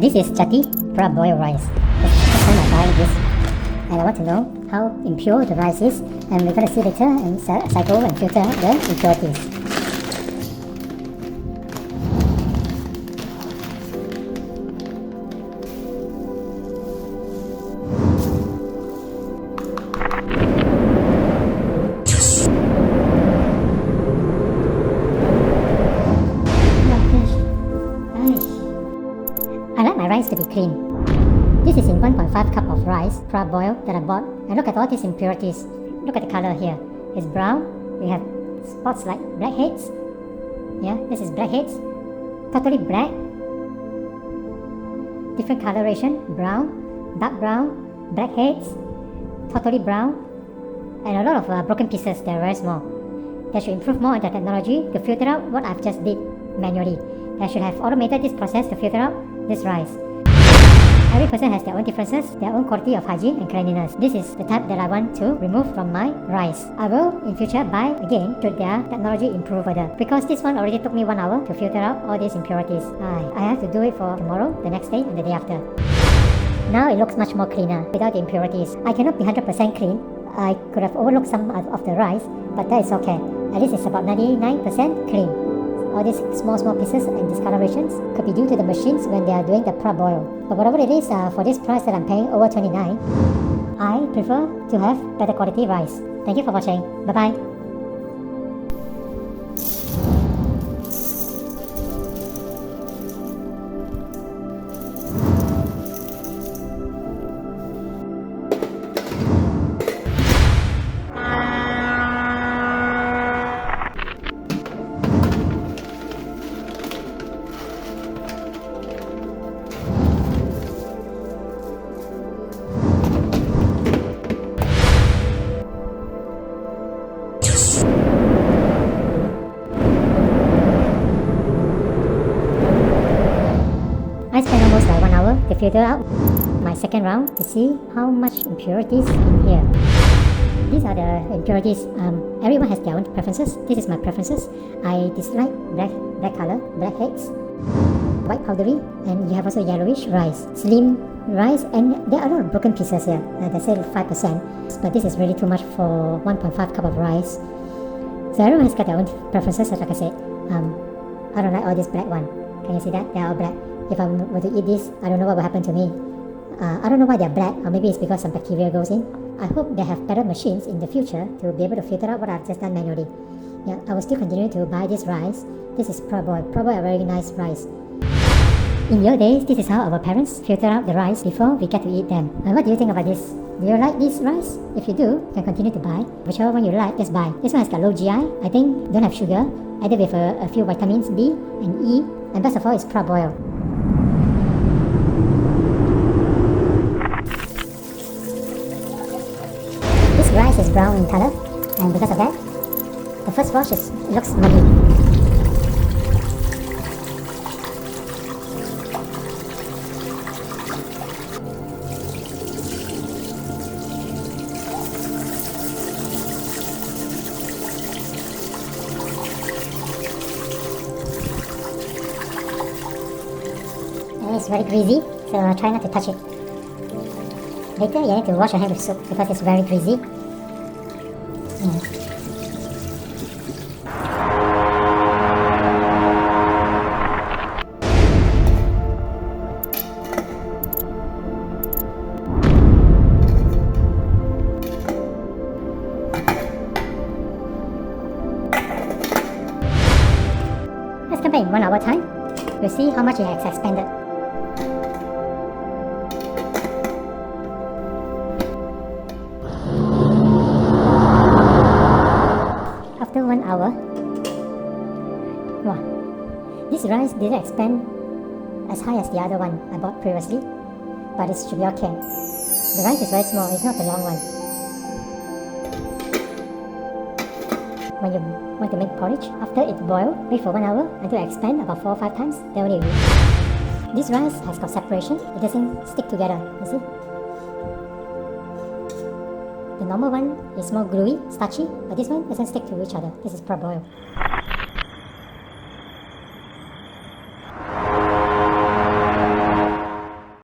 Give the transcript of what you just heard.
This is Jati parboiled rice. It's the first time I'm buying this, and I want to know how impure the rice is, and we're going to see later and cycle and filter the impurities. I like my rice to be clean. This is in 1.5 cup of rice, parboiled, that I bought. And look at all these impurities. Look at the color here. It's brown. We have spots like blackheads. Yeah, this is blackheads. Totally black. Different coloration. Brown, dark brown, blackheads, totally brown. And a lot of broken pieces. They're very small. They should improve more on the technology to filter out what I've just did manually. They should have automated this process to filter out this rice. Every person has their own differences, their own quality of hygiene and cleanliness. This is the type that I want to remove from my rice. I will in future buy again should their technology improve further. Because this one already took me 1 hour to filter out all these impurities. I have to do it for tomorrow, the next day and the day after. Now it looks much more cleaner without the impurities. I cannot be 100% clean. I could have overlooked some of the rice, but that is okay. At least it's about 99% clean. All these small pieces and discolorations could be due to the machines when they are doing the parboil. But whatever it is, for this price that I'm paying over $29, I prefer to have better quality rice. Thank you for watching. Bye bye. I spent almost like 1 hour to filter out my second round to see how much impurities in here. These are the impurities. Everyone has their own preferences. This is my preferences. I dislike black color, blackheads, white powdery, and you have also yellowish rice, slim rice, and there are a lot of broken pieces here. They say 5%, but this is really too much for 1.5 cup of rice. So everyone has got their own preferences. Like I said, I don't like all this black one. Can you see that? They are all black. If I were to eat this, I don't know what will happen to me. I don't know why they're black, or maybe it's because some bacteria goes in. I hope they have better machines in the future to be able to filter out what I've just done manually. Yeah, I will still continue to buy this rice. This is parboiled. Parboiled a very nice rice. In your days, this is how our parents filter out the rice before we get to eat them. And what do you think about this? Do you like this rice? If you do, you can continue to buy. Whichever one you like, just buy. This one has got low GI. I think don't have sugar. Added with a few vitamins B and E. And best of all, it's parboiled. This rice is brown in color, and because of that, the first wash looks muddy. And it's very greasy, so try not to touch it. Later, you need to wash your hand with soap because it's very greasy. Let's come back in 1 hour time. We'll see how much it has expanded. After 1 hour, wow, this rice didn't expand as high as the other one I bought previously, but it should be okay. The rice is very small, it's not the long one. When you want to make porridge, after it's boiled, wait for 1 hour until it expands about 4 or 5 times, then only you eat. This rice has got separation, it doesn't stick together, you see? The normal one is more gluey, starchy, but this one doesn't stick to each other. This is parboiled.